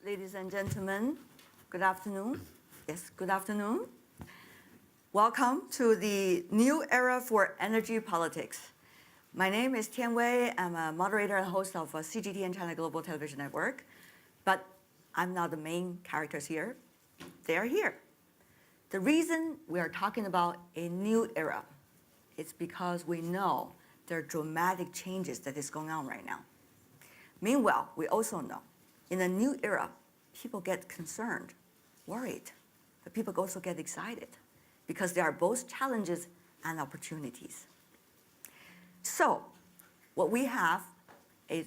Ladies and gentlemen, good afternoon. Yes, good afternoon. Welcome to the new era for energy politics. My name is Tian Wei. I'm a moderator and host of CGT and China Global Television Network, but I'm not the main characters here. They are here. The reason we are talking about a new era is because we know there are dramatic changes that is going on right now. Meanwhile, we also know in a new era, people get concerned, worried, but people also get excited because there are both challenges and opportunities. So what we have is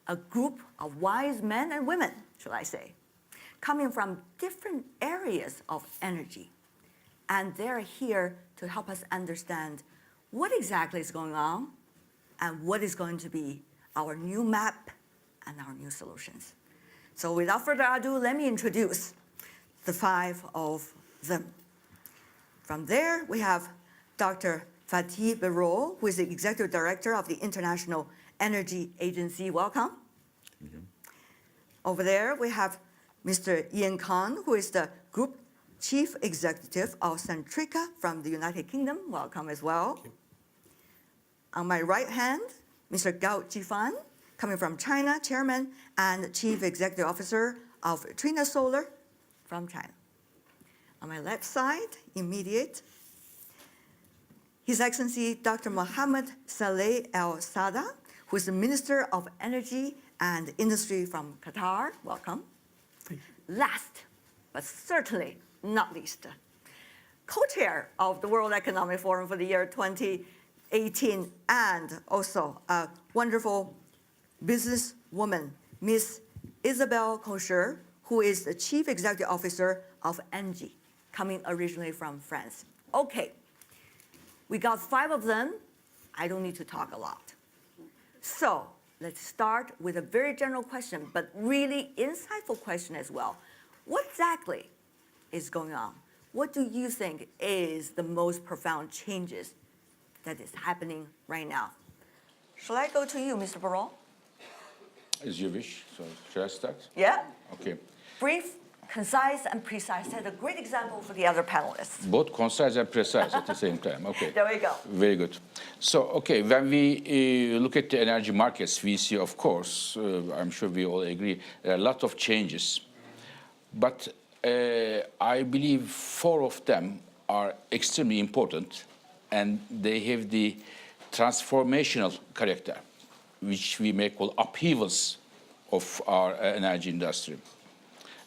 a group of wise men and women, shall I say, coming from different areas of energy. And they're here to help us understand what exactly is going on and what is going to be our new map and our new solutions. So without further ado, let me introduce the five of them. From there, we have Dr. Fatih Birol, who is the Executive Director of the International Energy Agency. Welcome. Thank you. Over there, we have Mr. Ian Khan, who is the Group Chief Executive of Centrica from the United Kingdom. Welcome as well. On my right hand, Mr. Gao Jifan, coming from China, Chairman and Chief Executive Officer of Trina Solar from China. On my left side, immediate, His Excellency Dr. Mohammed Saleh Al Sada, who is the Minister of Energy and Industry from Qatar. Welcome. Last, but certainly not least, co-chair of the World Economic Forum for the year 2018, and also a wonderful businesswoman, Ms. Isabelle Kosher, who is the Chief Executive Officer of ENGIE, coming originally from France. Okay, we got five of them. I don't need to talk a lot. So let's start with a very general question, but really insightful question as well. What exactly is going on? What do you think is the most profound changes that is happening right now? Shall I go to you, Mr. Birol? As you wish. So, should I start? Yeah? Okay. Brief, concise, and precise. Set a great example for the other panelists. Both concise and precise at the same time. Okay. There we go. Very good. So, okay, when we look at the energy markets, we see, of course, I'm sure we all agree, there are a lot of changes. But I believe four of them are extremely important, and they have the transformational character, which we may call upheavals of our energy industry.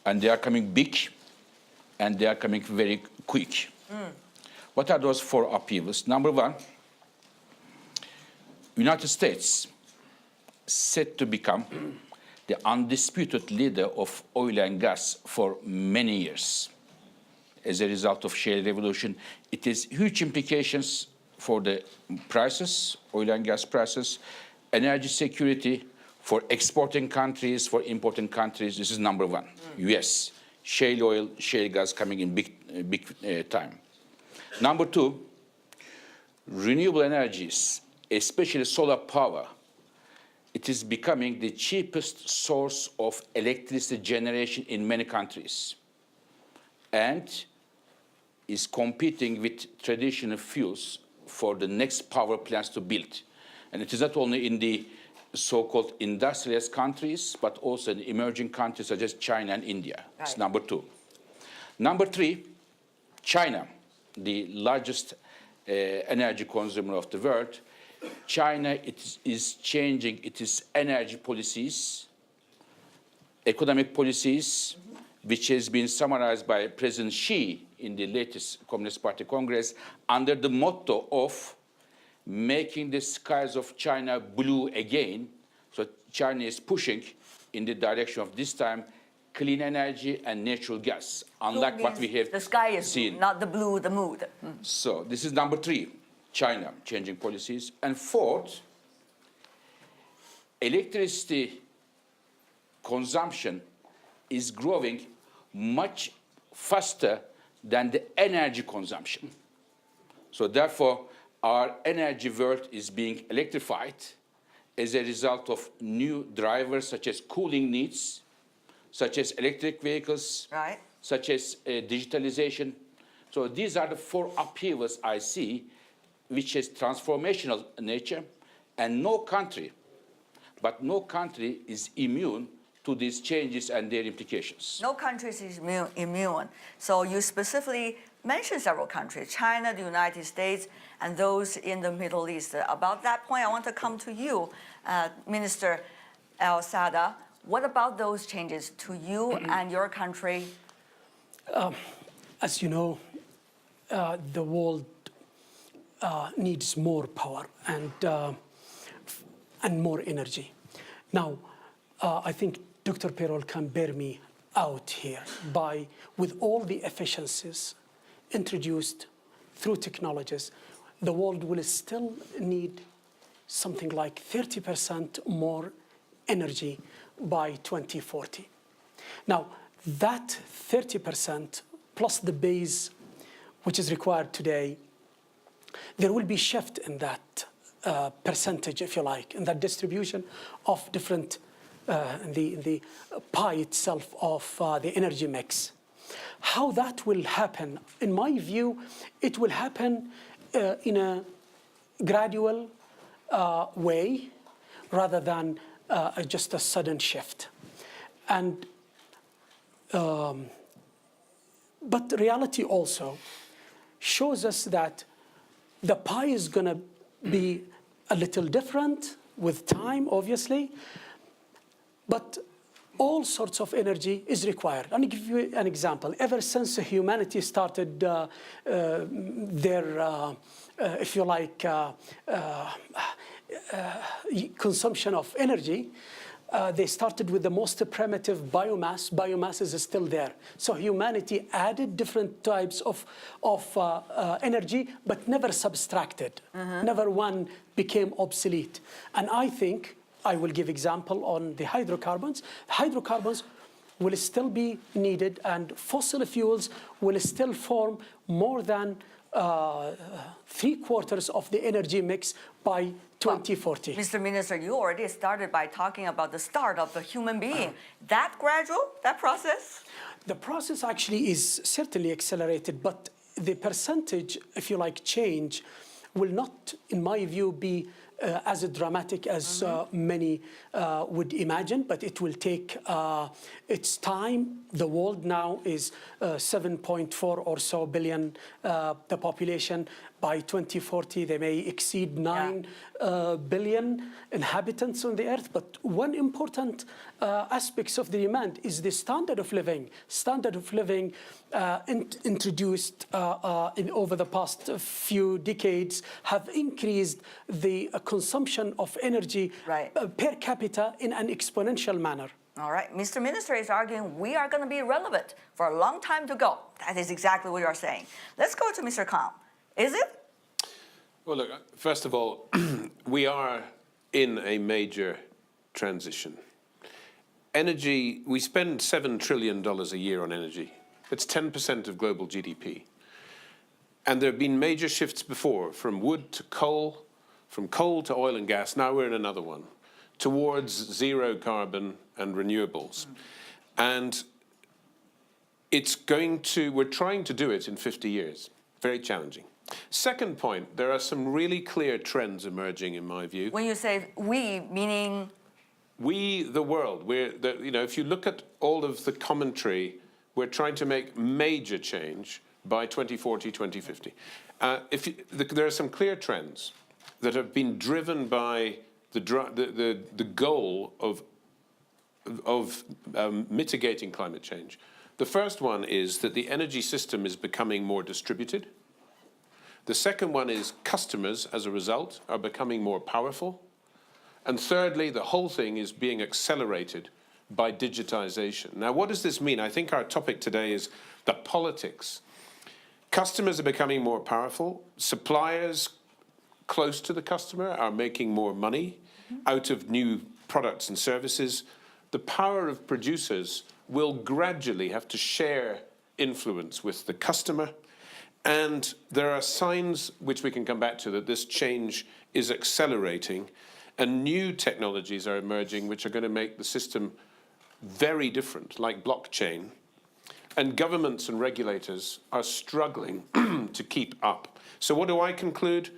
And they are coming big, and they are coming very quick. What are those four upheavals? Number one, United States set to become the undisputed leader of oil and gas for many years. As a result of shale revolution, it has huge implications for the prices, oil and gas prices, energy security for exporting countries, for importing countries. This is number one. US, shale oil, shale gas coming in big time. Number two, renewable energies, especially solar power. It is becoming the cheapest source of electricity generation in many countries, and is competing with traditional fuels for the next power plants to build. And it is not only in the so-called industrialized countries, but also in emerging countries such as China and India. Right. It's number two. Number three, China, the largest energy consumer of the world. China is changing its energy policies, economic policies, which has been summarized by President Xi in the latest Communist Party Congress under the motto of making the skies of China blue again. So China is pushing in the direction of this time clean energy and natural gas, unlike what we have the sky is seen. Blue, not the blue, the mood. So this is number three, China changing policies. And fourth, electricity consumption is growing much faster than the energy consumption. So therefore, our energy world is being electrified as a result of new drivers such as cooling needs, such as electric vehicles, Right. such as digitalization. So these are the four upheavals I see, which is transformational nature, and no country is immune to these changes and their implications. No country is immune. So you specifically mentioned several countries, China, the United States, and those in the Middle East. About that point, I want to come to you, Minister El-Sada. What about those changes to you and your country? As you know, the world needs more power and more energy. Now, I think Dr. Perol can bear me out here with all the efficiencies introduced through technologies, the world will still need something like 30% more energy by 2040. Now, that 30% plus the base which is required today, there will be shift in that percentage, if you like, in that distribution of different, the pie itself of the energy mix. How that will happen, in my view, it will happen in a gradual way rather than just a sudden shift. And but reality also shows us that the pie is going to be a little different with time, obviously, but all sorts of energy is required. Let me give you an example. Ever since humanity started their, if you like, consumption of energy, they started with the most primitive biomass. Biomass is still there. So humanity added different types of energy, but never subtracted. Never one became obsolete. And I think, I will give example on the hydrocarbons. Hydrocarbons will still be needed, and fossil fuels will still form more than 3/4 of the energy mix by 2040. Well, Mr. Minister, you already started by talking about the start of the human being. That gradual, that process? The process actually is certainly accelerated, but the percentage, if you like, change will not, in my view, be as dramatic as many would imagine, but it will take its time. The world now is 7.4 or so billion, the population. By 2040, they may exceed 9 billion inhabitants on the earth. But one important aspect of the demand is the standard of living. Standard of living introduced over the past few decades have increased the consumption of energy per capita in an exponential manner. All right. Mr. Minister is arguing we are going to be relevant for a long time to go. That is exactly what you are saying. Let's go to Mr. Khan. Is it? Well, look, first of all, we are in a major transition. Energy, we spend $7 trillion a year on energy. It's 10% of global GDP. And there have been major shifts before, from wood to coal, from coal to oil and gas. Now we're in another one, towards zero carbon and renewables. And we're trying to do it in 50 years. Very challenging. Second point, there are some really clear trends emerging, in my view. When you say we, meaning? We, the world. If you look at all of the commentary, we're trying to make major change by 2040, 2050. There are some clear trends that have been driven by the goal of mitigating climate change. The first one is that the energy system is becoming more distributed. The second one is customers, as a result, are becoming more powerful. And thirdly, the whole thing is being accelerated by digitization. Now, what does this mean? I think our topic today is the politics. Customers are becoming more powerful. Suppliers close to the customer are making more money out of new products and services. The power of producers will gradually have to share influence with the customer. And there are signs, which we can come back to, that this change is accelerating, and new technologies are emerging which are going to make the system very different, like blockchain, and governments and regulators are struggling to keep up. So what do I conclude?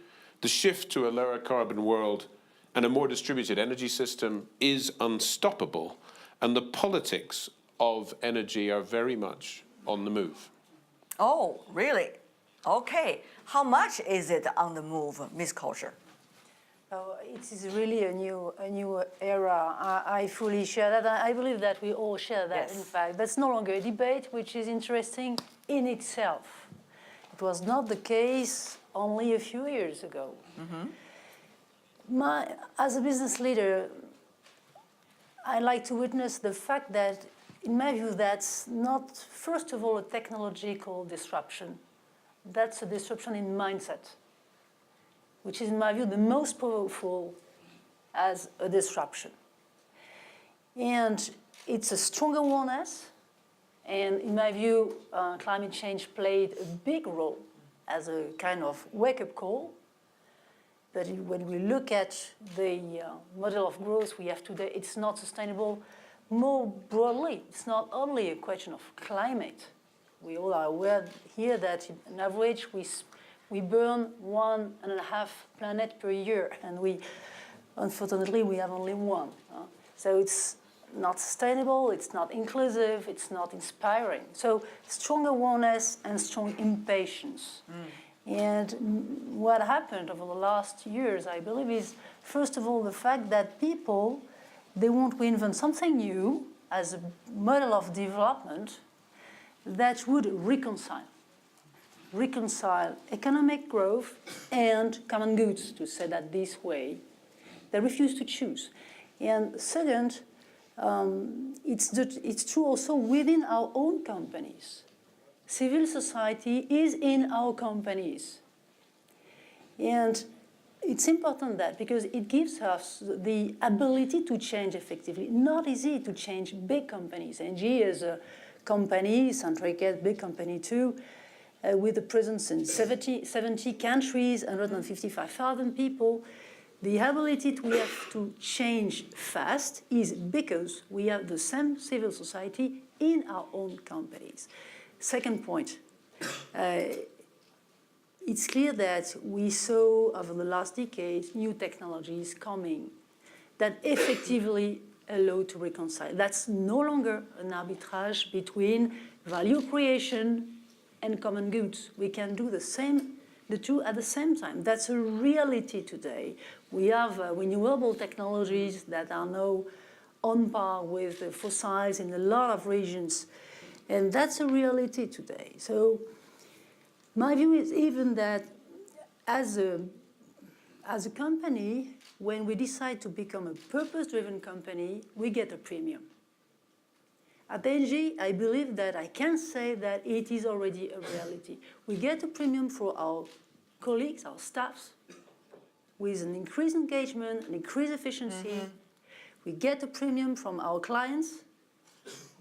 The shift to a lower carbon world and a more distributed energy system is unstoppable, and the politics of energy are very much on the move. Oh, really? Okay. How much is it on the move, Ms. Kosher? It is really a new era. I fully share that. I believe that we all share that, Yes. in fact. That's no longer a debate, which is interesting in itself. It was not the case only a few years ago. As a business leader, I like to witness the fact that, in my view, that's not, first of all, a technological disruption. That's a disruption in mindset, which is, in my view, the most powerful as a disruption. And it's a strong awareness, and in my view, climate change played a big role as a kind of wake-up call. But when we look at the model of growth we have today, it's not sustainable. More broadly, it's not only a question of climate. We all are aware here that on average we burn 1.5 planets per year, and unfortunately we have only one. So it's not sustainable, it's not inclusive, it's not inspiring. So strong awareness and strong impatience. And what happened over the last years, I believe, is first of all the fact that people, they want to invent something new as a model of development that would reconcile economic growth and common goods, to say that this way. They refuse to choose. And second, it's true also within our own companies. Civil society is in our companies. And it's important that because it gives us the ability to change effectively. Not easy to change big companies. ENGIE is a company, Centrica is a big company too, with a presence in 70 countries, 155,000 people. The ability we have to change fast is because we have the same civil society in our own companies. Second point, it's clear that we saw over the last decades new technologies coming that effectively allow to reconcile. That's no longer an arbitrage between value creation and common goods. We can do the two at the same time. That's a reality today. We have renewable technologies that are now on par with the fossils in a lot of regions. And that's a reality today. So my view is even that as a company, when we decide to become a purpose-driven company, we get a premium. At ENGIE, I believe that I can say that it is already a reality. We get a premium for our colleagues, our staffs, with an increased engagement, an increased efficiency. We get a premium from our clients.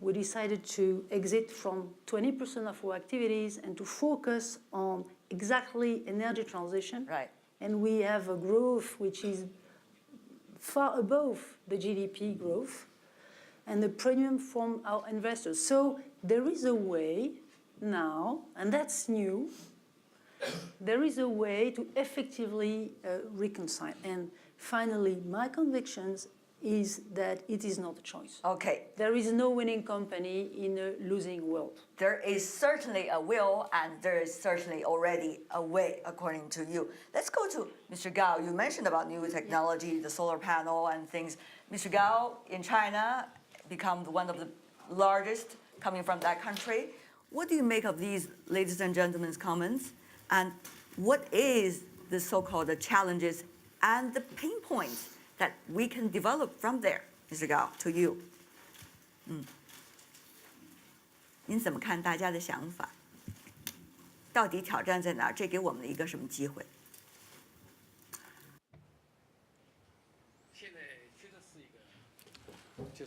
We decided to exit from 20% of our activities and to focus on exactly energy transition. Right. And we have a growth which is far above the GDP growth and the premium from our investors. So there is a way now, and that's new, there is a way to effectively reconcile. And finally, my convictions is that it is not a choice. Okay. There is no winning company in a losing world. There is certainly a will, and there is certainly already a way, according to you. Let's go to Mr. Gao. You mentioned about new technology, the solar panel and things. Mr. Gao, in China, become one of the largest coming from that country. What do you make of these ladies and gentlemen's comments? And what is the so-called challenges and the pain points that we can develop from there? Mr. Gao, to you. 您怎么看大家的想法？到底挑战在哪儿？这给我们一个什么机会？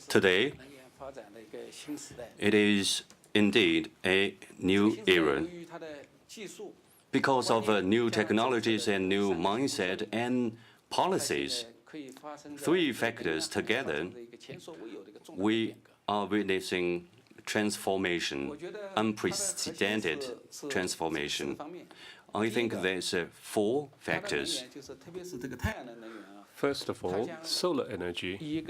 Today, it is indeed a new era. Because of new technologies and new mindset and policies, three factors together, we are witnessing transformation, unprecedented transformation. I think there's 4 factors. First of all, solar energy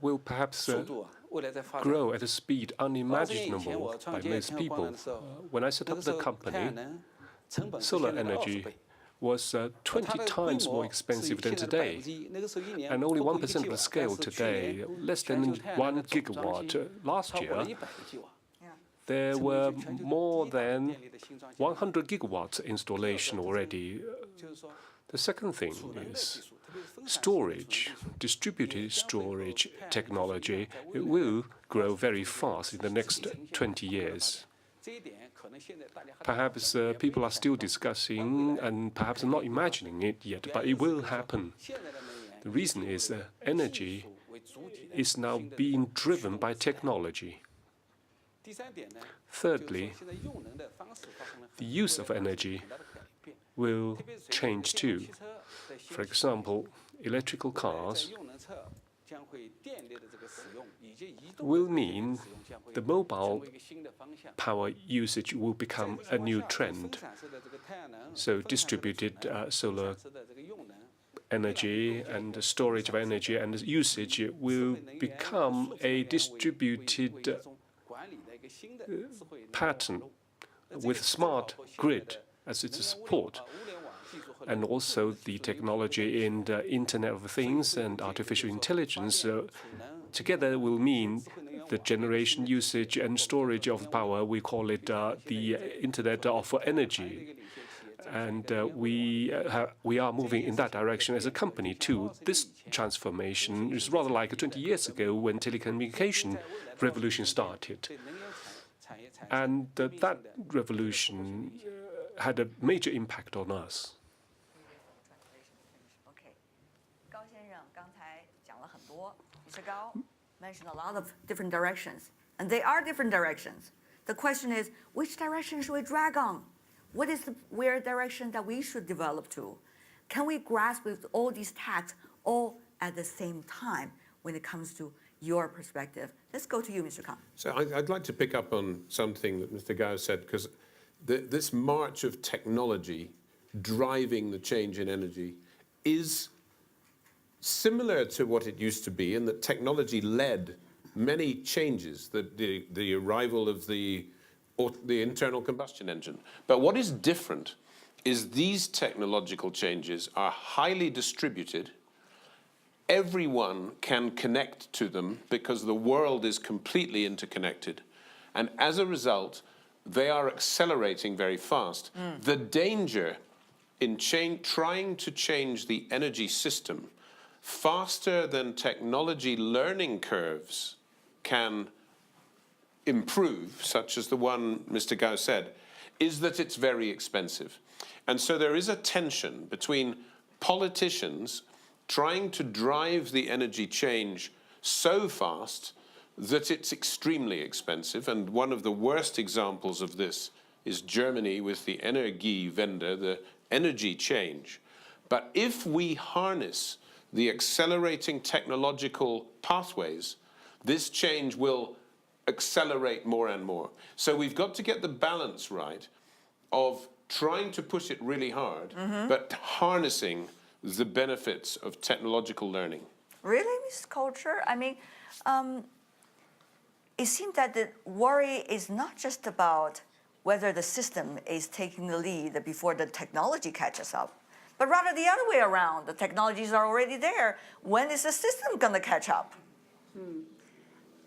will perhaps grow at a speed unimaginable by most people. When I set up the company, solar energy was 20 times more expensive than today, and only 1% of the scale today, less than 1 gigawatt. Last year, there were more than 100 gigawatts installation already. The second thing is storage, distributed storage technology. It will grow very fast in the next 20 years. Perhaps people are still discussing and perhaps not imagining it yet, but it will happen. The reason is that energy is now being driven by technology. Thirdly, the use of energy will change too. For example, electrical cars will mean the mobile power usage will become a new trend. So distributed solar energy and storage of energy and usage will become a distributed pattern with smart grid as its support. And also the technology in the Internet of Things and artificial intelligence together will mean the generation, usage, and storage of power. We call it the Internet of Energy. And we are moving in that direction as a company too. This transformation is rather like 20 years ago when telecommunication revolution started. And that revolution had a major impact on us. Mr. Gao mentioned a lot of different directions, and they are different directions. The question is, which direction should we drag on? What is the where direction that we should develop to? Can we grasp with all these tasks all at the same time when it comes to your perspective? Let's go to you, Mr. Kang. So I'd like to pick up on something that Mr. Gao said, because this march of technology driving the change in energy is similar to what it used to be, in that technology led many changes, the arrival of the internal combustion engine. But what is different is these technological changes are highly distributed. Everyone can connect to them because the world is completely interconnected. And as a result, they are accelerating very fast. The danger in trying to change the energy system faster than technology learning curves can improve, such as the one Mr. Gao said, is that it's very expensive. And so there is a tension between politicians trying to drive the energy change so fast that it's extremely expensive. And one of the worst examples of this is Germany with the Energiewende, the energy change. But if we harness the accelerating technological pathways, this change will accelerate more and more. So we've got to get the balance right of trying to push it really hard, but harnessing the benefits of technological learning. Really, Ms. Culture? I mean, it seems that the worry is not just about whether the system is taking the lead before the technology catches up, but rather the other way around. The technologies are already there. When is the system going to catch up?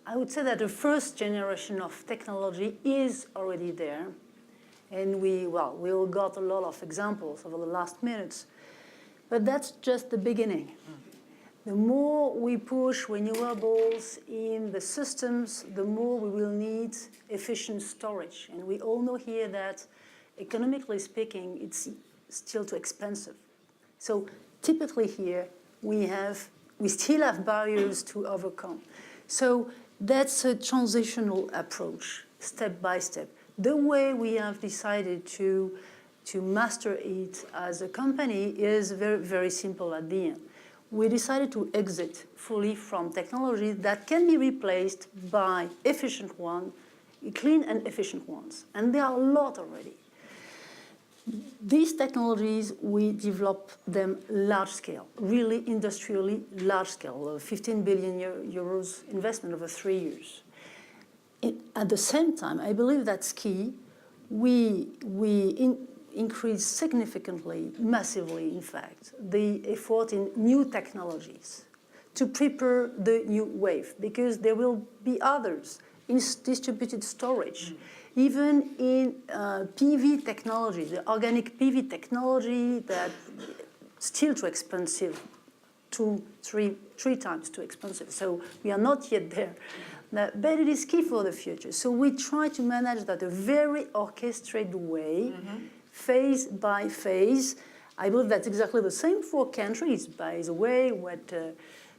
I would say that the first generation of technology is already there. And we all got a lot of examples over the last minutes. But that's just the beginning. The more we push renewables in the systems, the more we will need efficient storage. And we all know here that, economically speaking, it's still too expensive. So typically here, we still have barriers to overcome. So that's a transitional approach, step by step. The way we have decided to master it as a company is very, very simple at the end. we decided to exit fully from technologies that can be replaced by efficient ones, clean and efficient ones. And there are a lot already. These technologies, we develop them large scale, really industrially large scale, 15 billion euros investment over 3 years. At the same time, I believe that's key, we increase significantly, massively in fact, the effort in new technologies to prepare the new wave, because there will be others in distributed storage. Even in PV technology, the organic PV technology that still too expensive, three times too expensive. So we are not yet there. But it is key for the future. So we try to manage that a very orchestrated way, phase by phase. I believe that's exactly the same for countries. By the way, what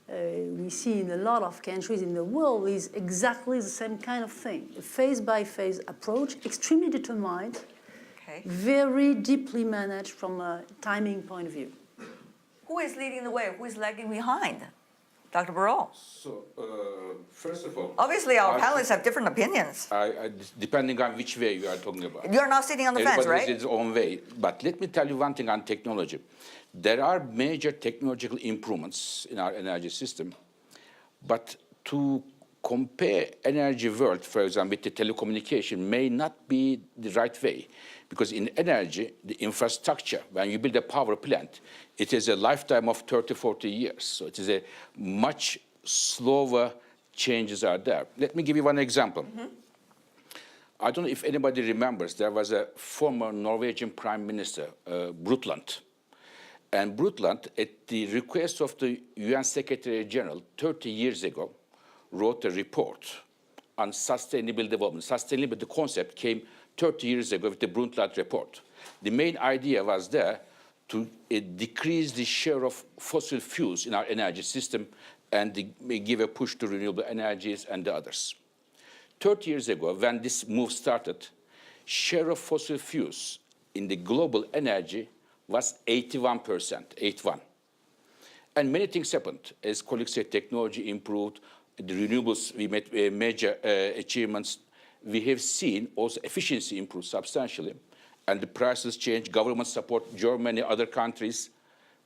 we see in a lot of countries in the world is exactly the same kind of thing. A phase-by-phase approach, extremely determined, very deeply managed from a timing point of view. Who is leading the way? Who is lagging behind? Dr. Barrault. So, first of all, Obviously, our panelists have different opinions. depending on which way you are talking about. You're not sitting on the fence, Everybody right? has its own way. But let me tell you one thing on technology. There are major technological improvements in our energy system, but to compare energy world, for example, with the telecommunication may not be the right way. Because in energy, the infrastructure, when you build a power plant, it is a lifetime of 30, 40 years. So it is a much slower changes are there. Let me give you one example. I don't know if anybody remembers, there was a former Norwegian Prime Minister, Brundtland. And Brundtland, at the request of the UN Secretary General 30 years ago, wrote a report on sustainable development. Sustainability concept came 30 years ago with the Brundtland report. The main idea was there to decrease the share of fossil fuels in our energy system and give a push to renewable energies and the others. 30 years ago, when this move started, share of fossil fuels in the global energy was 81%, 81. And many things happened. As colleagues said, technology improved, the renewables, we made major achievements. We have seen also efficiency improve substantially, and the prices changed, government support, Germany, other countries.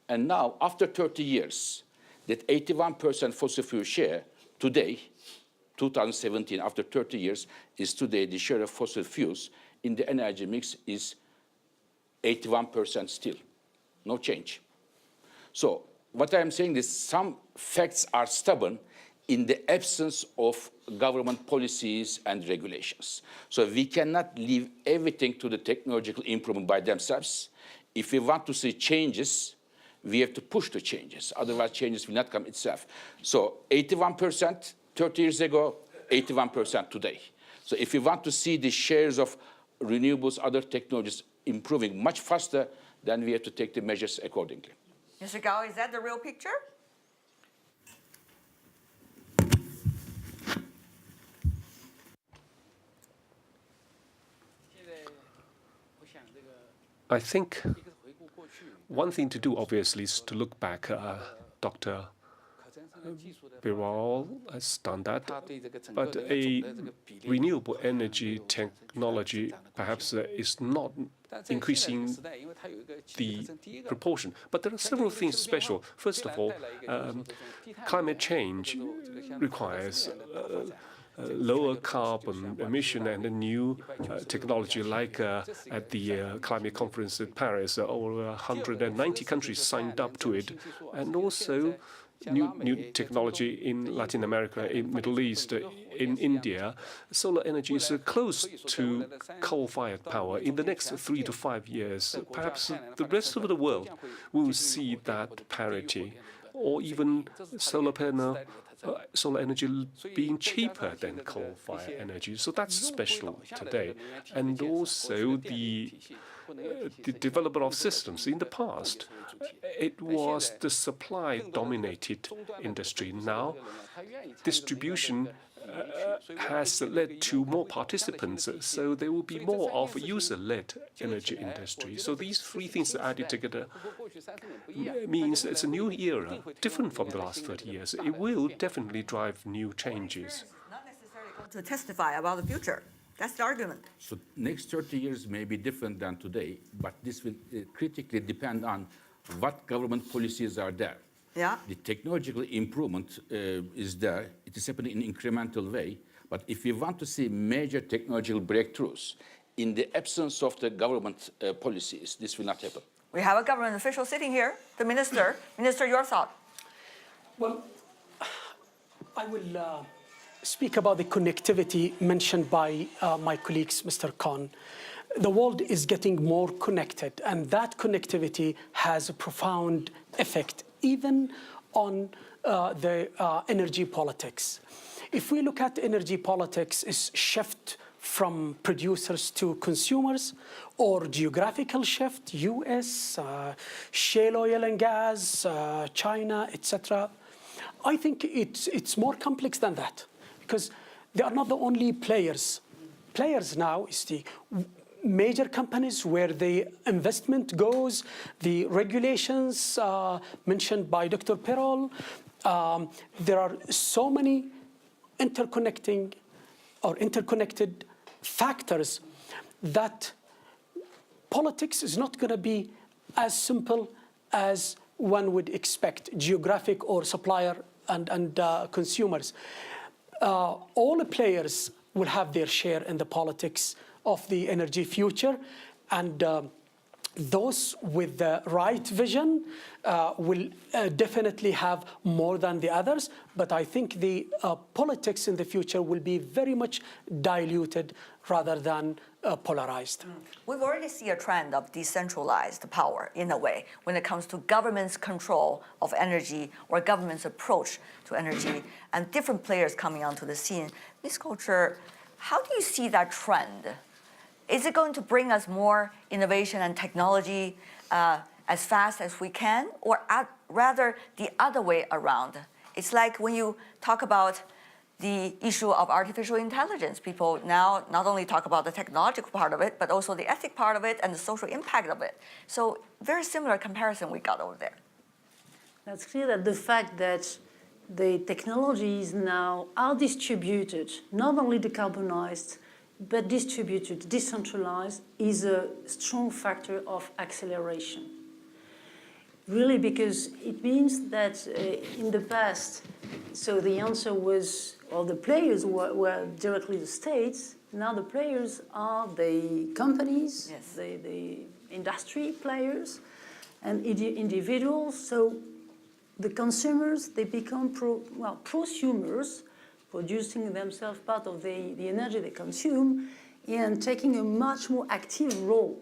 And now, after 30 years, that 81% fossil fuel share today, 2017, after 30 years, is today the share of fossil fuels in the energy mix is 81% still, no change. So what I'm saying is some facts are stubborn in the absence of government policies and regulations. So we cannot leave everything to the technological improvement by themselves. If we want to see changes, we have to push the changes. Otherwise, changes will not come itself. So 81% 30 years ago, 81% today. So if we want to see the shares of renewables, other technologies improving much faster, then we have to take the measures accordingly. Mr. Gao, is that the real picture? I think one thing to do, obviously, is to look back. Dr. Birol has done that, but a renewable energy technology perhaps is not increasing the proportion. But there are several things special. First of all, climate change requires lower carbon emission and a new technology, like at the climate conference in Paris, over 190 countries signed up to it, and also new technology in Latin America, in Middle East, in India. Solar energy is close to coal-fired power. In the next 3 to 5 years, perhaps the rest of the world will see that parity, or even solar energy being cheaper than coal-fired energy. So that's special today. And also the development of systems. In the past, it was the supply-dominated industry. Now, distribution has led to more participants, so there will be more of a user-led energy industry. So these three things added together means it's a new era, different from the last 30 years. It will definitely drive new changes. Not necessarily going to testify about the future. That's the argument. So next 30 years may be different than today, but this will critically depend on what government policies are there. Yeah. The technological improvement is there. It is happening in an incremental way. But if we want to see major technological breakthroughs, in the absence of the government policies, this will not happen. We have a government official sitting here, the minister. Minister, your thought? Well, I will speak about the connectivity mentioned by my colleagues, Mr. Khan. The world is getting more connected, and that connectivity has a profound effect even on the energy politics. If we look at energy politics, it's shift from producers to consumers, or geographical shift, US, shale oil and gas, China, etc. I think it's more complex than that, because they are not the only players. Players now is the major companies where the investment goes, the regulations mentioned by Dr. Perol. There are so many interconnected factors that politics is not going to be as simple as one would expect, geographic or supplier and consumers. All the players will have their share in the politics of the energy future, and those with the right vision will definitely have more than the others, but I think the politics in the future will be very much diluted rather than polarized. We've already seen a trend of decentralized power in a way when it comes to government's control of energy or government's approach to energy and different players coming onto the scene. Ms. Culture, how do you see that trend? Is it going to bring us more innovation and technology as fast as we can, or rather the other way around? It's like when you talk about the issue of artificial intelligence, people now not only talk about the technological part of it, but also the ethic part of it and the social impact of it. So very similar comparison we got over there. That's clear that the fact that the technologies now are distributed, not only decarbonized, but distributed, decentralized, is a strong factor of acceleration. Really, because it means that in the past, so the answer was, well, the players were directly the states. Now the players are the companies, yes, the industry players, and individuals. So the consumers, they become prosumers, producing themselves part of the energy they consume and taking a much more active role.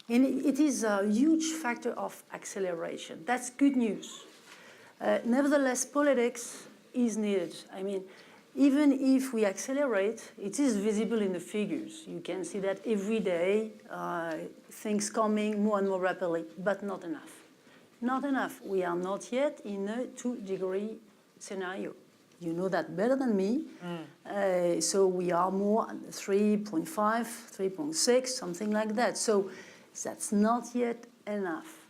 And it is a huge factor of acceleration. That's good news. Nevertheless, politics is needed. I mean, even if we accelerate, it is visible in the figures. You can see that every day, things coming more and more rapidly, but not enough. Not enough. We are not yet in a 2-degree scenario. You know that better than me. So we are more 3.5, 3.6, something like that. So that's not yet enough.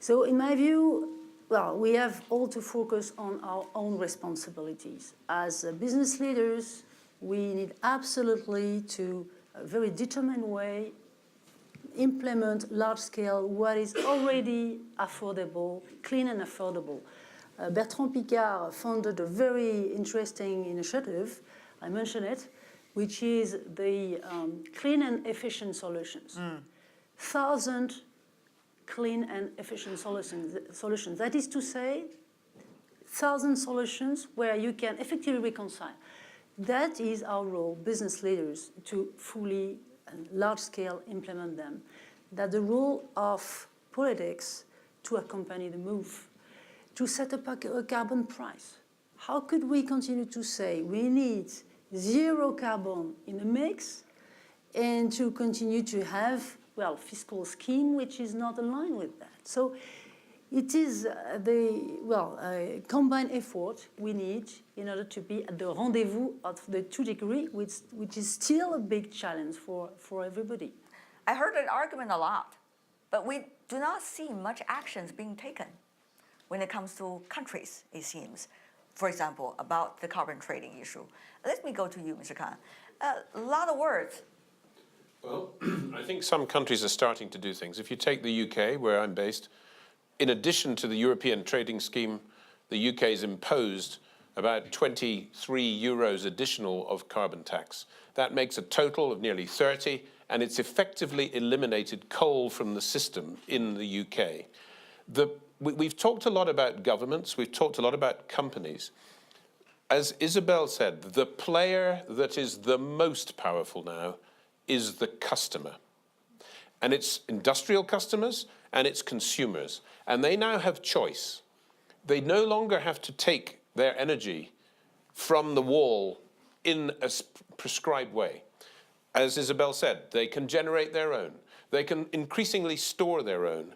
So in my view, well, we have all to focus on our own responsibilities. As business leaders, we need absolutely to, a very determined way, implement large-scale what is already affordable, clean and affordable. Bertrand Piccard founded a very interesting initiative, I mentioned it, which is the clean and efficient solutions. 1,000 clean and efficient solutions. That is to say, 1,000 solutions where you can effectively reconcile. That is our role, business leaders, to fully and large-scale implement them. That's the role of politics to accompany the move, to set up a carbon price. How could we continue to say we need zero carbon in the mix and to continue to have, well, fiscal scheme which is not aligned with that? So it is the combined effort we need in order to be at the rendezvous of the 2 degrees, which is still a big challenge for everybody. I heard that argument a lot, but we do not see much actions being taken when it comes to countries, it seems. For example, about the carbon trading issue. Let me go to you, Mr. Khan. A lot of words. Well, I think some countries are starting to do things. If you take the UK, where I'm based, in addition to the European trading scheme, the UK has imposed about 23 euros additional of carbon tax. That makes a total of nearly 30, and it's effectively eliminated coal from the system in the UK. We've talked a lot about governments, we've talked a lot about companies. As Isabel said, the player that is the most powerful now is the customer. And it's industrial customers and it's consumers. And they now have choice. They no longer have to take their energy from the wall in a prescribed way. As Isabel said, they can generate their own. They can increasingly store their own.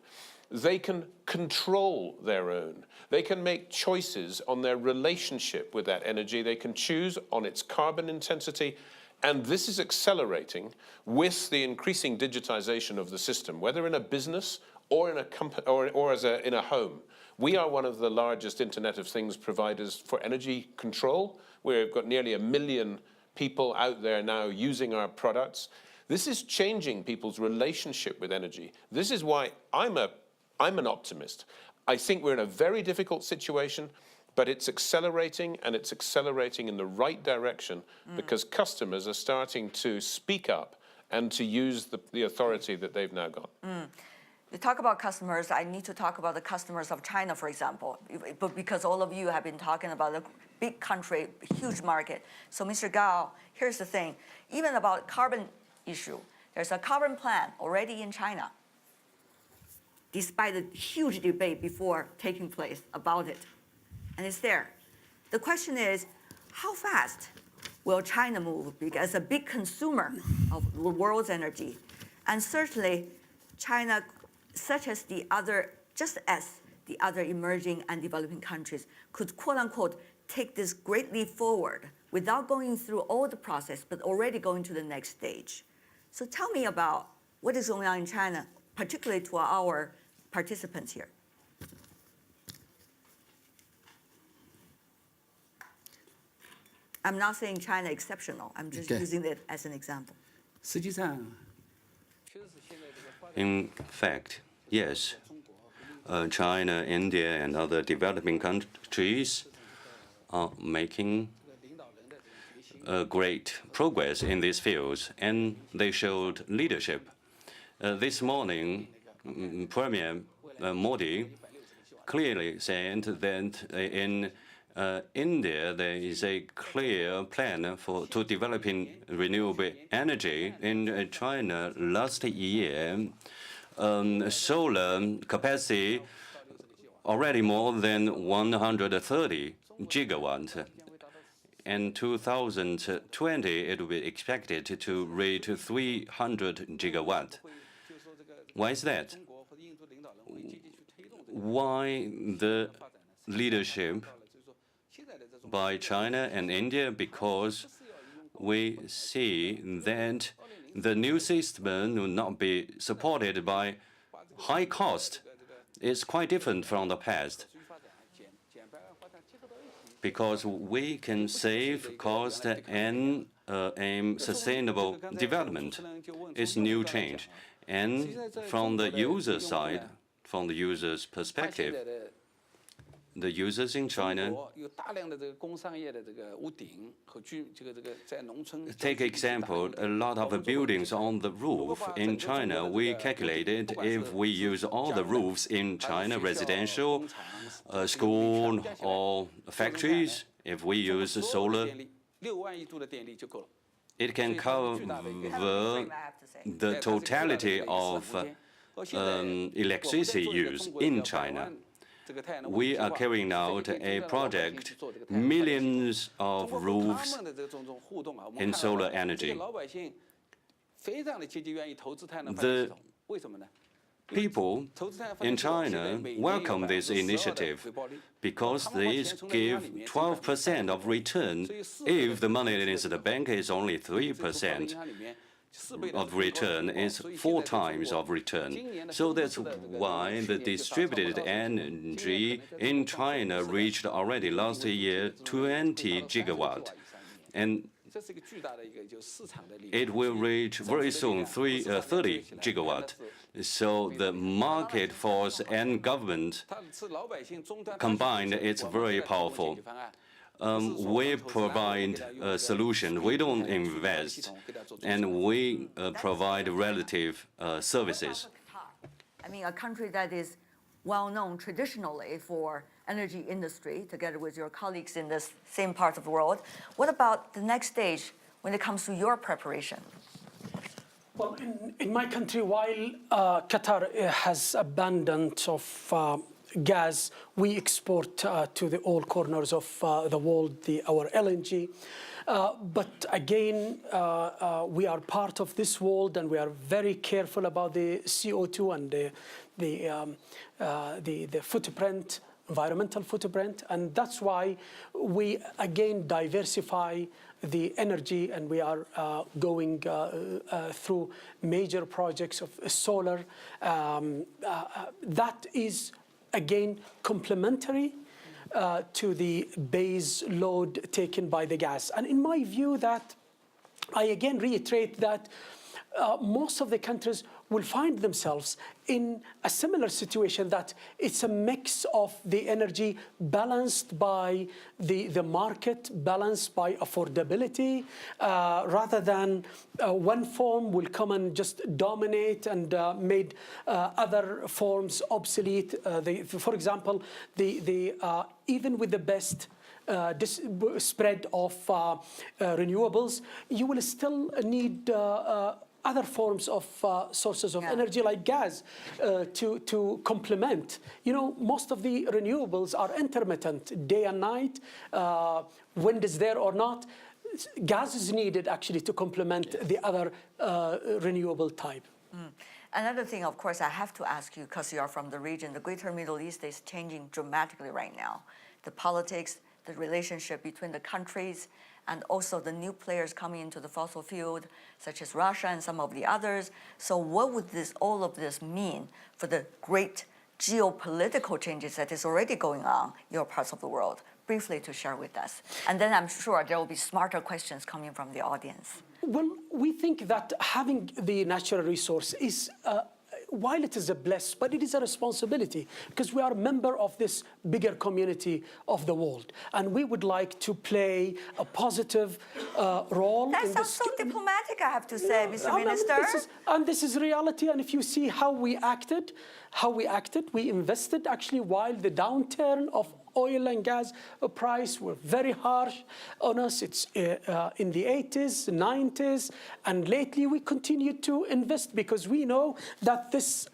They can control their own. They can make choices on their relationship with that energy. They can choose on its carbon intensity. And this is accelerating with the increasing digitization of the system, whether in a business or in a company or in a home. We are one of the largest Internet of Things providers for energy control. We've got nearly 1 million people out there now using our products. This is changing people's relationship with energy. This is why I'm an optimist. I think we're in a very difficult situation, but it's accelerating, and it's accelerating in the right direction because customers are starting to speak up and to use the authority that they've now got. You talk about customers, I need to talk about the customers of China, for example, but because all of you have been talking about a big country, huge market. So Mr. Gao, here's the thing, even about carbon issue, there's a carbon plan already in China, despite the huge debate before taking place about it. And it's there. The question is, how fast will China move? Because as a big consumer of the world's energy, and certainly China, just as the other emerging and developing countries, could quote unquote take this great leap forward without going through all the process, but already going to the next stage. So tell me about what is going on in China, particularly to our participants here. I'm not saying China exceptional. I'm just using it as an example. In fact, yes, China, India, and other developing countries are making great progress in these fields, and they showed leadership. This morning, Premier Modi clearly said that in India, there is a clear plan to developing renewable energy. In China, last year, solar capacity already more than 130 gigawatts. In 2020, it will be expected to reach 300 gigawatts. Why is that? Why the leadership by China and India? Because we see that the new system will not be supported by high cost. It's quite different from the past, because we can save cost and aim sustainable development. It's new change. And from the user side, from the user's perspective, the users in China take example, a lot of buildings on the roof in China. We calculated if we use all the roofs in China, residential, school or factories, if we use solar, it can cover the totality of electricity use in China. We are carrying out a project, millions of roofs in solar energy. The People in China welcome this initiative because this gives 12% of return if the money is in the bank is only 3%. Of return is 4 times of return. So that's why the distributed energy in China reached already last year 20 gigawatt. And it will reach very soon 30 gigawatt. So the market force and government combined, it's very powerful. We provide a solution. We don't invest, and we provide relative services. I mean, a country that is well known traditionally for energy industry, together with your colleagues in this same part of the world. What about the next stage when it comes to your preparation? Well, in my country, while Qatar has abundance of gas, we export to the all corners of the world our LNG. But again, we are part of this world, and we are very careful about the CO2 and the footprint, environmental footprint, and that's why we again diversify the energy, and we are going through major projects of solar. That is again complementary to the base load taken by the gas. And in my view, that I again reiterate that most of the countries will find themselves in a similar situation, that it's a mix of the energy balanced by the market, balanced by affordability, rather than one form will come and just dominate and made other forms obsolete. For example, even with the best this spread of renewables, you will still need other forms of sources of energy like gas to complement. You know, most of the renewables are intermittent, day and night, wind is there or not. Gas is needed actually to complement the other renewable type. Another thing, of course, I have to ask you, because you are from the region, the Greater Middle East is changing dramatically right now. The politics, the relationship between the countries, and also the new players coming into the fossil field, such as Russia and some of the others. So what would all of this mean for the great geopolitical changes that is already going on in your parts of the world? Briefly to share with us. And then I'm sure there will be smarter questions coming from the audience. Well, we think that having the natural resource is while it is a bless, but it is a responsibility, because we are a member of this bigger community of the world, and we would like to play a positive role. That sounds so diplomatic, I have to say, Mr. Minister. This is reality, and if you see how we acted, we invested actually while the downturn of oil and gas price were very harsh on us. It's in the 80s, 90s, and lately we continue to invest because we know that this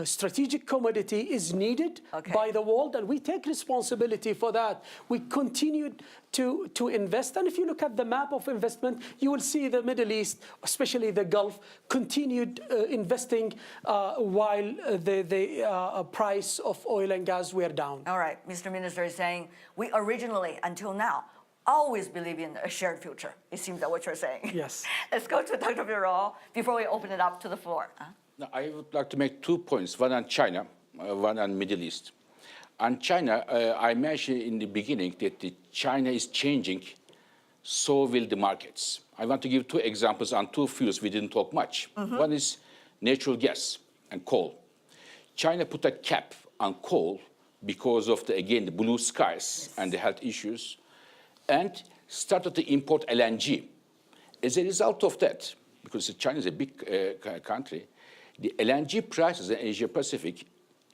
strategic commodity is needed by the world, and we take responsibility for that. We continued to invest, and if you look at the map of investment, you will see the Middle East, especially the Gulf, continued investing while the price of oil and gas were down. All right, Mr. Minister is saying we originally, until now, always believe in a shared future. It seems that what you're saying. Yes. Let's go to Dr. Birol before we open it up to the floor. Now, I would like to make 2 points, one on China, one on Middle East. On China, I mentioned in the beginning that China is changing, so will the markets. I want to give 2 examples on 2 fields we didn't talk much. One is natural gas and coal. China put a cap on coal because of, again, the blue skies and the health issues, and started to import LNG. As a result of that, because China is a big country, the LNG prices in Asia Pacific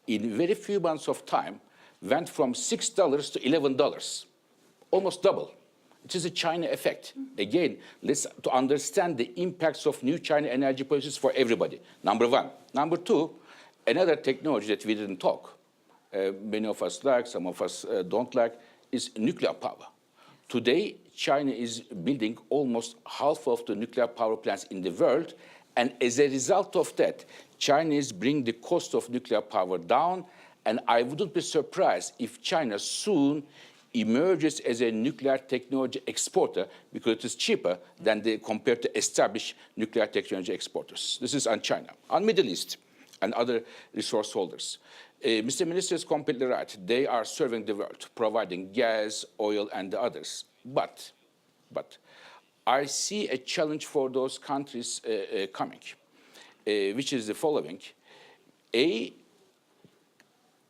in very few months of time went from $6 to $11, almost double. It is a China effect. Again, let's to understand the impacts of new China energy policies for everybody, number one. Number two, another technology that we didn't talk, many of us like, some of us don't like, is nuclear power. Today, China is building almost half of the nuclear power plants in the world, And as a result of that, Chinese bring the cost of nuclear power down, and I wouldn't be surprised if China soon emerges as a nuclear technology exporter because it is cheaper than compared to established nuclear technology exporters. This is on China. On Middle East and other resource holders. Mr. Minister is completely right. They are serving the world, providing gas, oil, and the others. But I see a challenge for those countries coming, which is the following.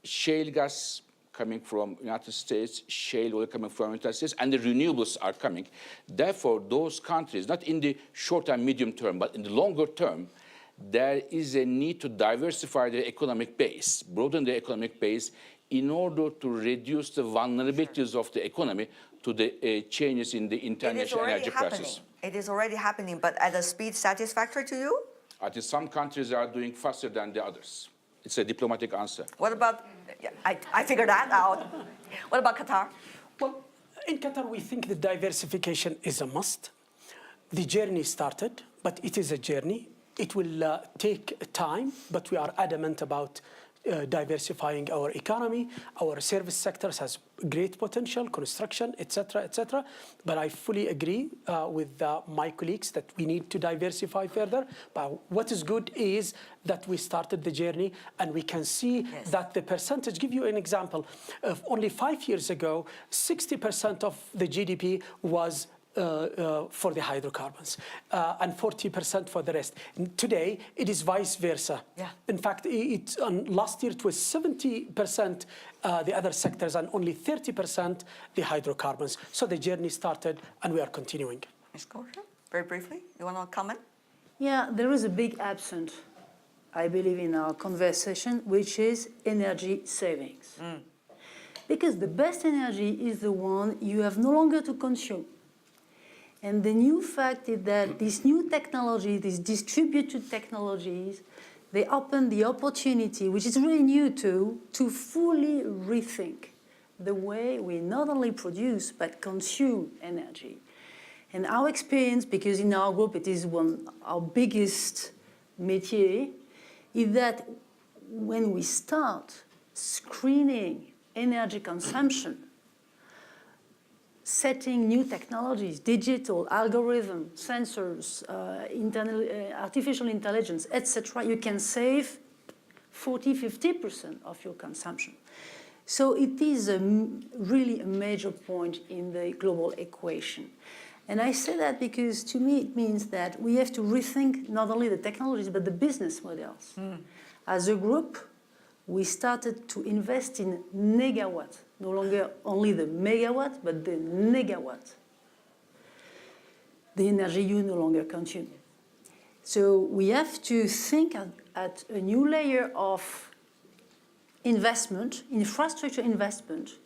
Shale gas coming from United States, shale oil coming from United States, and the renewables are coming. Therefore, those countries, not in the short and medium term, but in the longer term, there is a need to diversify their economic base, broaden their economic base in order to reduce the vulnerabilities of the economy to the changes in the international energy prices. It is already happening, but at a speed satisfactory to you? I think some countries are doing faster than the others. It's a diplomatic answer. What about, I figured that out. What about Qatar? Well, in Qatar, we think that diversification is a must. The journey started, but it is a journey. It will take time, but we are adamant about diversifying our economy. Our service sectors has great potential, construction, etc., etc. But I fully agree with my colleagues that we need to diversify further. But what is good is that we started the journey, and we can see that the percentage. Give you an example. Of only 5 years ago, 60% of the GDP was for the hydrocarbons, and 40% for the rest. Today, it is vice versa. Yeah. In fact, last year it was 70% the other sectors and only 30% the hydrocarbons. So the journey started, and we are continuing. Ms. Kosher, very briefly, you want to comment? Yeah, there is a big absent, I believe, in our conversation, which is energy savings. Because the best energy is the one you have no longer to consume. And the new fact is that these new technologies, these distributed technologies, they open the opportunity, which is really new to fully rethink the way we not only produce but consume energy. And our experience, because in our group it is our biggest métier, is that when we start screening energy consumption, setting new technologies, digital, algorithm, sensors, artificial intelligence, etc., you can save 40–50% of your consumption. So it is really a major point in the global equation. And I say that because to me it means that we have to rethink not only the technologies but the business models. As a group, we started to invest in negawatts. No longer only the megawatt, but the negawatt. The energy you no longer consume. So we have to think at a new layer of investment, infrastructure investment,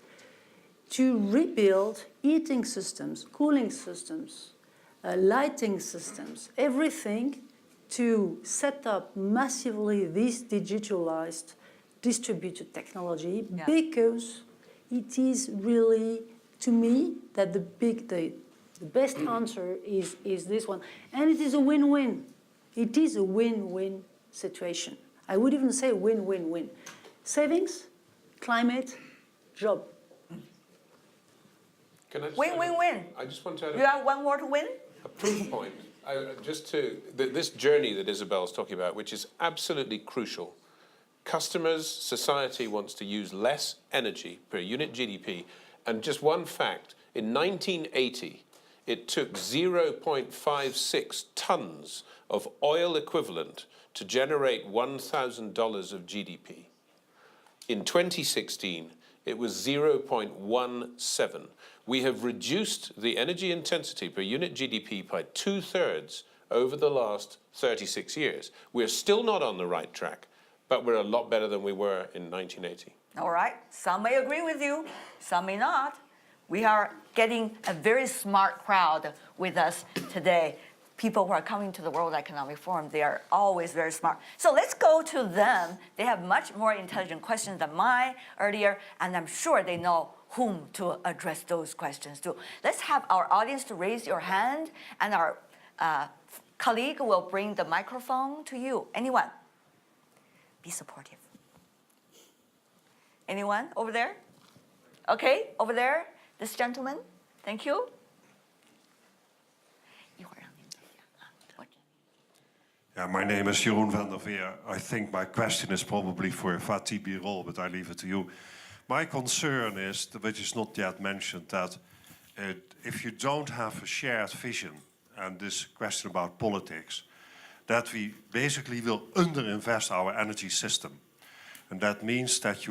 to rebuild heating systems, cooling systems, lighting systems, everything to set up massively this digitalized, distributed technology, because it is really, to me, that the best answer is this one. And it is a win-win. It is a win-win situation. I would even say win-win-win. Savings, climate, job. Can I just Win-win-win. I just want to add You have one more to win? a proof point. This journey that Isabel's talking about, which is absolutely crucial. Customers, society wants to use less energy per unit GDP. And just one fact, in 1980, it took 0.56 tons of oil equivalent to generate $1,000 of GDP. In 2016, it was 0.17. We have reduced the energy intensity per unit GDP by 2/3 over the last 36 years. We're still not on the right track, but we're a lot better than we were in 1980. All right, some may agree with you, some may not. We are getting a very smart crowd with us today. People who are coming to the World Economic Forum, they are always very smart. So let's go to them. They have much more intelligent questions than mine earlier, and I'm sure they know whom to address those questions to. Let's have our audience to raise your hand, and our colleague will bring the microphone to you. Anyone? Be supportive. Anyone over there? Okay, over there, this gentleman. Thank you. Yeah, my name is Jeroen van der Veer. I think my question is probably for Fatih Birol, but I leave it to you. My concern is, which is not yet mentioned, that if you don't have a shared vision, and this question about politics, that we basically will underinvest our energy system. And that means that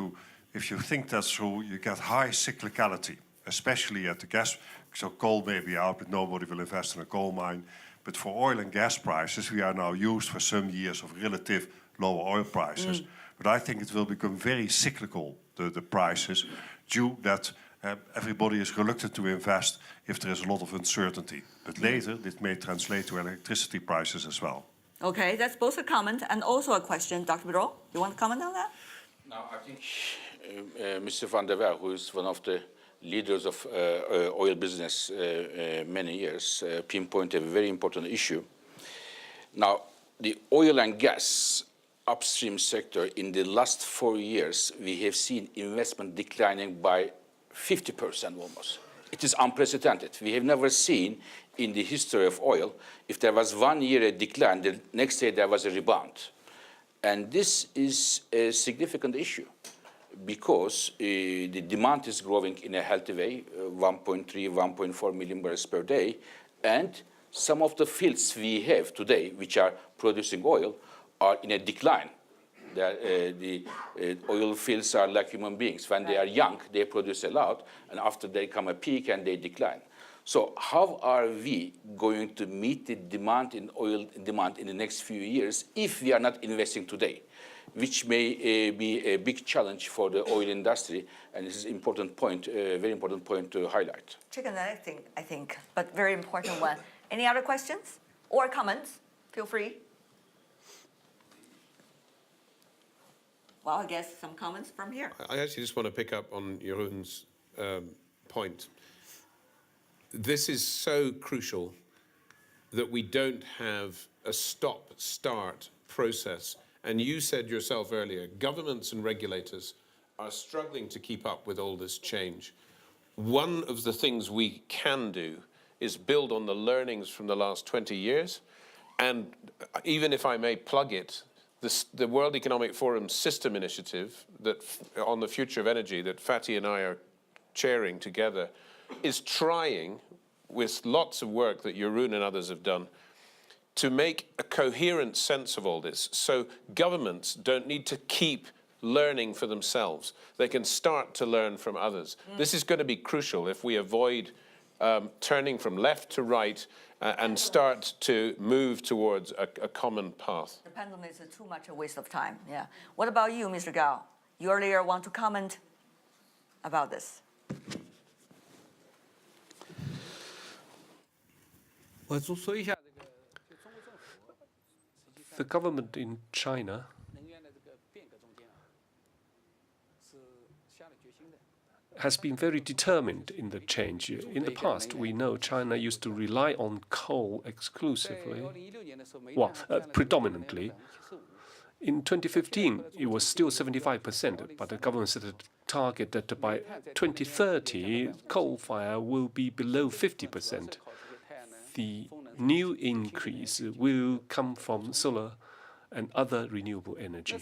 if you think that through, you get high cyclicality, especially at the gas. So coal may be out, but nobody will invest in a coal mine. But for oil and gas prices, we are now used for some years of relative lower oil prices. But I think it will become very cyclical, the prices, due that everybody is reluctant to invest if there is a lot of uncertainty. But later, this may translate to electricity prices as well. Okay, that's both a comment and also a question. Dr. Birol, you want to comment on that? Now, I think Mr. van der Veer, who is one of the leaders of oil business many years, pinpointed a very important issue. Now, the oil and gas upstream sector, in the last 4 years, we have seen investment declining by 50% almost. It is unprecedented. We have never seen in the history of oil, if there was 1 year a decline, the next year there was a rebound. And this is a significant issue because the demand is growing in a healthy way, 1.3, 1.4 million barrels per day. And some of the fields we have today, which are producing oil, are in a decline. The oil fields are like human beings. When they are young, they produce a lot, and after they come a peak and they decline. So how are we going to meet the demand in oil demand in the next few years if we are not investing today, which may be a big challenge for the oil industry, and this is an important point, very important point to highlight. Chicken and egg thing, I think, but very important one. Any other questions or comments? Feel free. Well, I guess some comments from here. I actually just want to pick up on Jeroen's point. This is so crucial that we don't have a stop-start process. And you said yourself earlier, governments and regulators are struggling to keep up with all this change. One of the things we can do is build on the learnings from the last 20 years. And even if I may plug it, the World Economic Forum System Initiative on the future of energy that Fatih and I are chairing together is trying, with lots of work that Jeroen and others have done, to make a coherent sense of all this. So governments don't need to keep learning for themselves. They can start to learn from others. This is going to be crucial if we avoid turning from left to right and start to move towards a common path. The pendulum is too much a waste of time, yeah. What about you, Mr. Gao? You earlier want to comment about this? The government in China has been very determined in the change. In the past, we know China used to rely on coal exclusively, well, predominantly. In 2015, it was still 75%, but the government set a target that by 2030, coal fire will be below 50%. The new increase will come from solar and other renewable energy.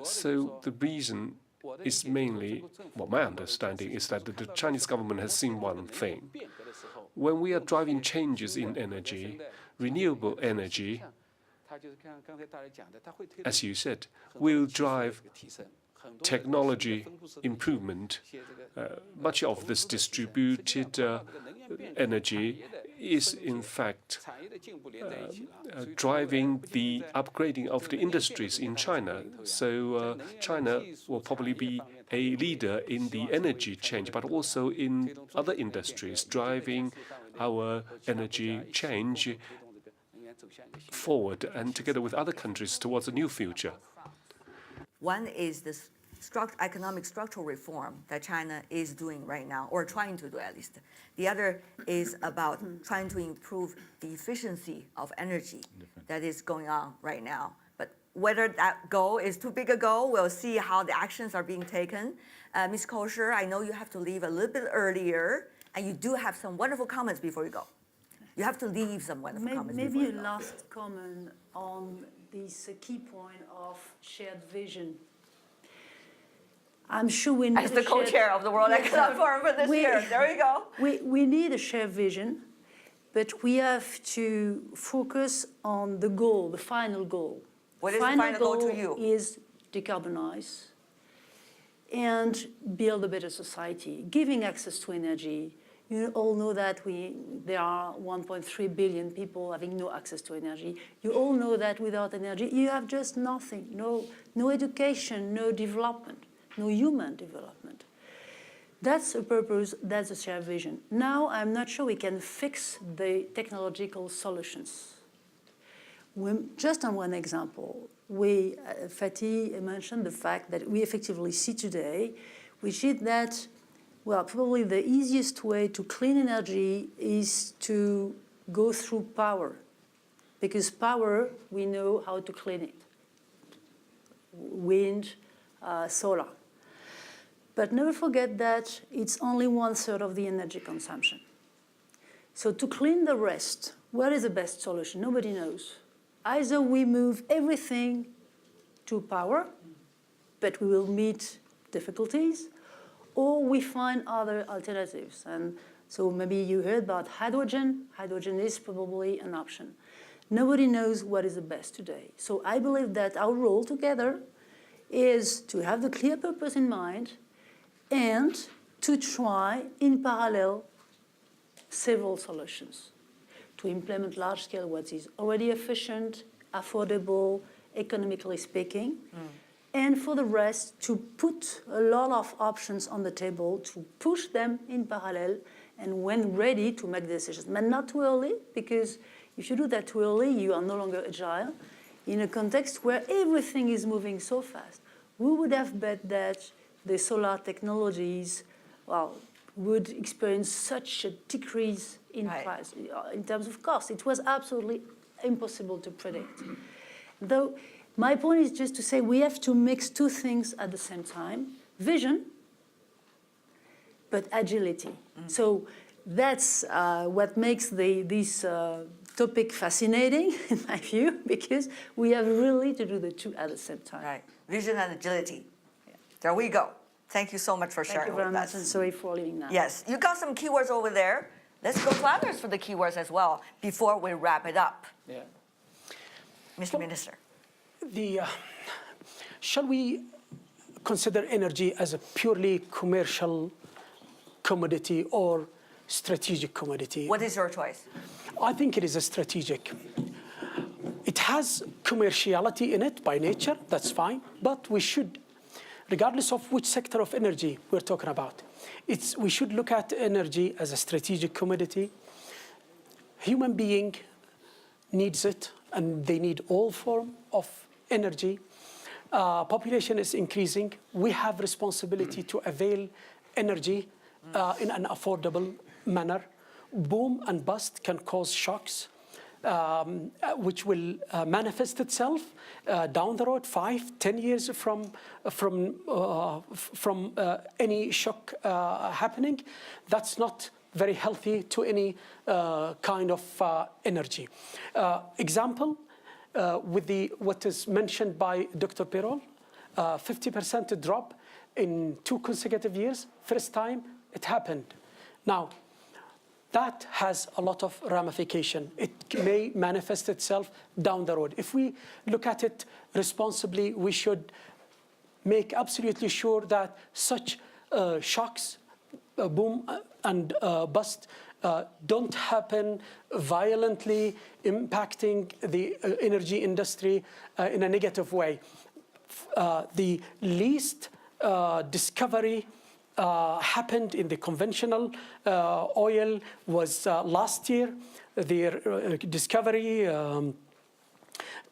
So the reason is mainly, well, my understanding is that the Chinese government has seen one thing. When we are driving changes in energy, renewable energy, as you said, will drive technology improvement. Much of this distributed energy is, in fact, driving the upgrading of the industries in China. So China will probably be a leader in the energy change, but also in other industries, driving our energy change forward and together with other countries towards a new future. One is this economic structural reform that China is doing right now, or trying to do at least. The other is about trying to improve the efficiency of energy that is going on right now. But whether that goal is too big a goal, we'll see how the actions are being taken. Ms. Kosher, I know you have to leave a little bit earlier, and you do have some wonderful comments before you go. You have to leave some wonderful comments before Maybe you a go. last comment on this key point of shared vision. I'm sure we need As the co-chair of the World Economic Forum for this year, there you go. We need a shared vision, but we have to focus on the goal, the final goal. What is the final goal to you? Is decarbonize and build a better society, giving access to energy. You all know that there are 1.3 billion people having no access to energy. You all know that without energy, you have just nothing, no education, no development, no human development. That's a purpose, that's a shared vision. Now, I'm not sure we can fix the technological solutions. Just on one example, Fatih mentioned the fact that we effectively see today, which is that, well, probably the easiest way to clean energy is to go through power, because power, we know how to clean it. Wind, solar. But never forget that it's only 1/3 of the energy consumption. So to clean the rest, what is the best solution? Nobody knows. Either we move everything to power, but we will meet difficulties, or we find other alternatives. And so maybe you heard about hydrogen. Hydrogen is probably an option. Nobody knows what is the best today. So I believe that our role together is to have the clear purpose in mind and to try, in parallel, several solutions to implement large-scale what is already efficient, affordable, economically speaking, and for the rest, to put a lot of options on the table, to push them in parallel, and when ready, to make decisions. But not too early, because if you do that too early, you are no longer agile. In a context where everything is moving so fast, we would have bet that the solar technologies, well, would experience such a decrease in price, in terms of cost. It was absolutely impossible to predict. Though, my point is just to say we have to mix two things at the same time: vision, but agility. So that's what makes this topic fascinating, in my view, because we have really to do the two at the same time. Right, vision and agility. Yeah. There we go. Thank you so much for sharing with us. Thank you very much, and sorry for leaving now. Yes, you got some keywords over there. Let's go to others for the keywords as well before we wrap it up. Yeah. Mr. Minister. Shall we consider energy as a purely commercial commodity or strategic commodity? What is your choice? I think it is a strategic. It has commerciality in it by nature, that's fine, but we should, regardless of which sector of energy we're talking about, we should look at energy as a strategic commodity. Human being needs it, and they need all form of energy. Population is increasing. We have responsibility to avail energy in an affordable manner. Boom and bust can cause shocks, which will manifest itself down the road 5-10 years from any shock happening. That's not very healthy to any kind of energy. Example, with what is mentioned by Dr. Perol, 50% drop in 2 consecutive years, first time it happened. Now, that has a lot of ramification. It may manifest itself down the road. If we look at it responsibly, we should make absolutely sure that such shocks, boom and bust, don't happen violently, impacting the energy industry in a negative way. The least discovery happened in the conventional oil was last year. Their discovery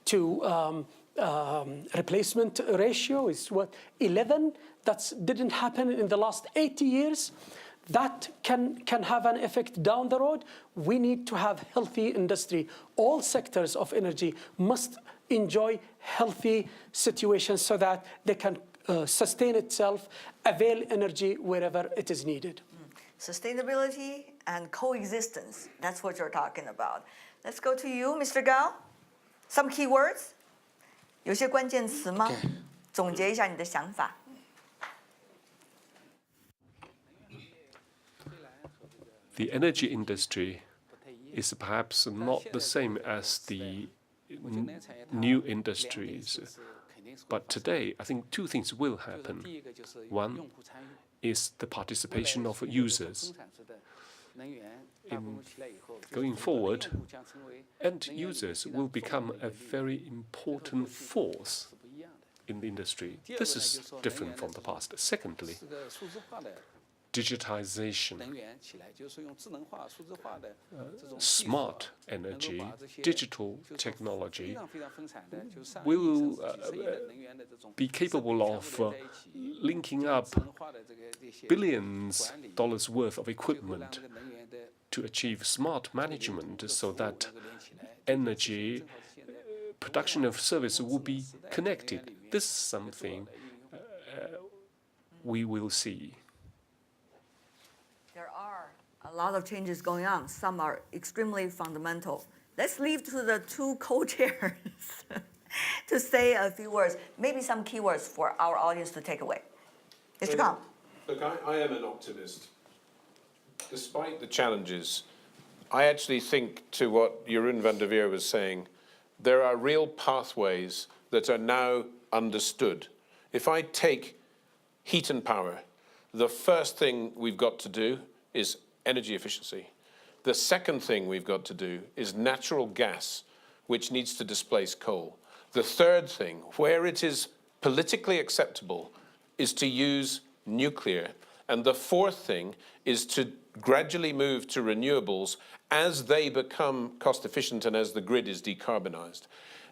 to replacement ratio is what, 11? That didn't happen in the last 80 years. That can have an effect down the road. We need to have healthy industry. All sectors of energy must enjoy healthy situations so that they can sustain itself, avail energy wherever it is needed. Sustainability and coexistence, that's what you're talking about. Let's go to you, Mr. Gao. Some keywords? 有些关键词吗？总结一下你的想法。The energy industry is perhaps not the same as the new industries. But today, I think two things will happen. One is the participation of users. Going forward, end users will become a very important force in the industry. This is different from the past. Secondly, digitization, smart energy, digital technology will be capable of linking up billions of dollars worth of equipment to achieve smart management so that energy production of service will be connected. This is something we will see. There are a lot of changes going on. Some are extremely fundamental. Let's leave to the two co-chairs to say a few words, maybe some keywords for our audience to take away. Mr. Kang. Look, I am an optimist. Despite the challenges, I actually think to what Jeroen van der Veer was saying, there are real pathways that are now understood. If I take heat and power, the first thing we've got to do is energy efficiency. The second thing we've got to do is natural gas, which needs to displace coal. The third thing, where it is politically acceptable, is to use nuclear. And the fourth thing is to gradually move to renewables as they become cost efficient and as the grid is decarbonized.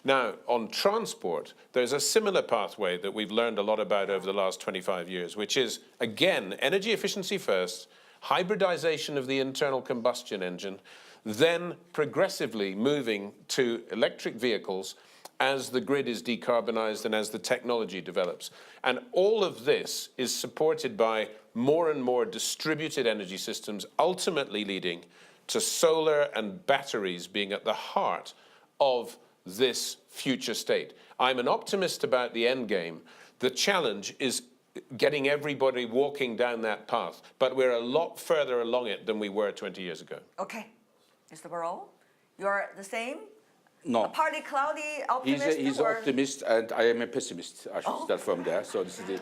Now, on transport, there's a similar pathway that we've learned a lot about over the last 25 years, which is, again, energy efficiency first, hybridization of the internal combustion engine, then progressively moving to electric vehicles as the grid is decarbonized and as the technology develops. And all of this is supported by more and more distributed energy systems, ultimately leading to solar and batteries being at the heart of this future state. I'm an optimist about the end game. The challenge is getting everybody walking down that path, but we're a lot further along it than we were 20 years ago. Okay. Mr. Barol, you're the same? No. A partly cloudy optimist? He's an optimist and I am a pessimist. I should start from there. So this is the...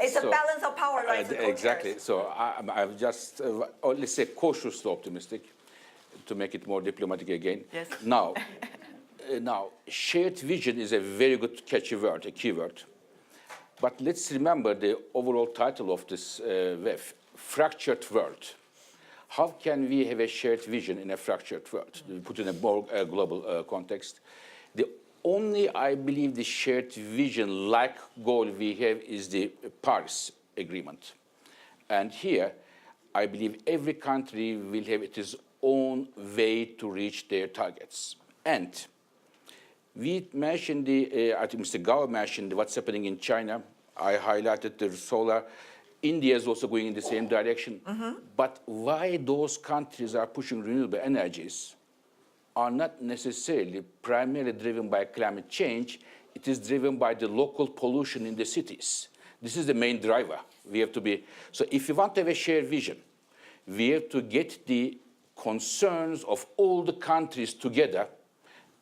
It's a balance of power, right? Exactly. So I'm just, let's say, cautiously optimistic, to make it more diplomatic again. Yes. Now, shared vision is a very good catchy word, a keyword. But let's remember the overall title of this web, Fractured World. How can we have a shared vision in a fractured world? We put in a more global context. The only, I believe, the shared vision-like goal we have is the Paris Agreement. And here, I believe every country will have its own way to reach their targets. And we mentioned I think Mr. Gao mentioned what's happening in China. I highlighted the solar. India is also going in the same direction. But why those countries are pushing renewable energies are not necessarily primarily driven by climate change. It is driven by the local pollution in the cities. This is the main driver. We have to be, so if you want to have a shared vision, we have to get the concerns of all the countries together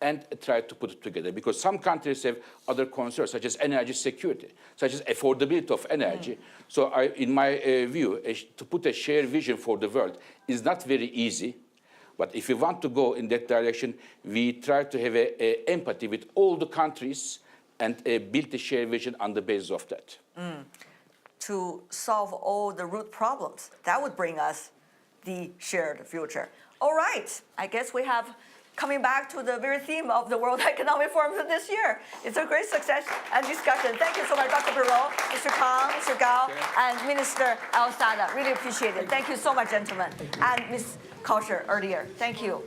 and try to put it together. Because some countries have other concerns, such as energy security, such as affordability of energy. So in my view, to put a shared vision for the world is not very easy. But if we want to go in that direction, we try to have empathy with all the countries and build a shared vision on the basis of that. To solve all the root problems, that would bring us the shared future. All right, I guess we have coming back to the very theme of the World Economic Forum this year. It's a great success and discussion. Thank you so much, Dr. Perot, Mr. Kang, Mr. Gao, and Minister Al-Sada. Really appreciate it. Thank you so much, gentlemen. And Ms. Kauscher earlier. Thank you.